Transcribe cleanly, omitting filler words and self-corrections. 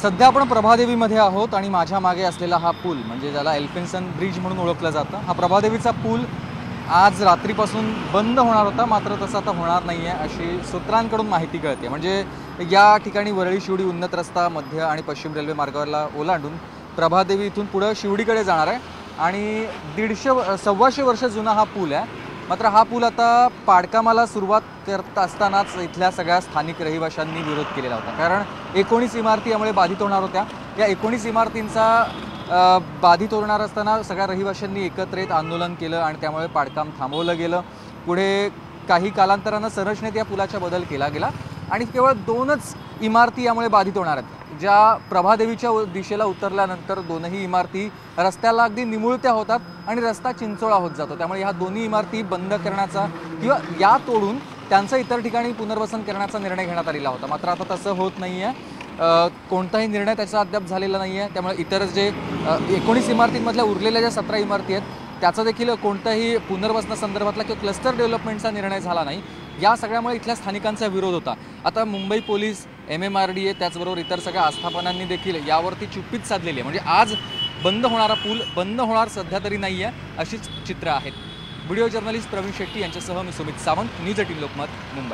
सध्या आपण प्रभादेवीमध्ये आहोत आणि माझ्या मागे असलेला हा पूल म्हणजे ज्याला एल्फिन्सन ब्रिज म्हणून ओळखलं जातं, हा प्रभादेवीचा पूल आज रात्रीपासून बंद होणार होता, मात्र तसं आता होणार नाही आहे अशी सूत्रांकडून माहिती कळते। म्हणजे या ठिकाणी वरळी शिवडी उन्नत रस्ता मध्य आणि पश्चिम रेल्वे मार्गावरला ओलांडून प्रभादेवी इथून पुढे शिवडीकडे जाणार आहे आणि 150-125 वर्ष जुना हा पूल आहे। मात्र हा पूल आता पाडकामाला सुरुवात करत असतानाच इथल्या सगळ्या स्थानिक रहिवाशांनी विरोध केलेला होता, कारण 19 इमारती यामुळे बाधित होणार होत्या। या 19 इमारतींचा बाधित होणार असताना सगळ्या रहिवाशांनी एकत्र येत आंदोलन केलं आणि त्यामुळे पाडकाम थांबवलं गेलं। पुढे काही कालांतरानं संरचनेत या पुलाचा बदल केला गेला आणि केवळ 2च इमारती यामुळे बाधित होणार आहेत, ज्या प्रभादेवीच्या दिशेला उतरल्यानंतर दोनही इमारती रस्त्याला अगदी निमुळत्या होतात आणि रस्ता चिंचोळा होत जातो। त्यामुळे ह्या दोन्ही इमारती बंद करण्याचा किंवा या तोडून त्यांचं इतर ठिकाणी पुनर्वसन करण्याचा निर्णय घेण्यात आलेला होता। मात्र आता तसं होत नाही आहे, कोणताही निर्णय त्याचा अद्याप झालेला नाही आहे। त्यामुळे इतर जे 19 इमारतींमधल्या उरलेल्या ज्या 17 इमारती आहेत त्याचा देखील कोणताही पुनर्वसनासंदर्भातला किंवा क्लस्टर डेव्हलपमेंटचा निर्णय झाला नाही। या सगळ्यामुळे इथल्या स्थानिकांचा विरोध होता। आता मुंबई पोलीस, MMRDA त्याचबरोबर इतर सगळ्या आस्थापनांनी देखील यावरती चुप्पीच साधलेली आहे। म्हणजे आज बंद होणारा पूल बंद होणार सध्या तरी नाही आहे अशीच चित्र आहेत। व्हिडिओ जर्नलिस्ट प्रवीण शेट्टी यांच्यासह मी सुमित सावंत, न्यूज 18 लोकमत, मुंबई।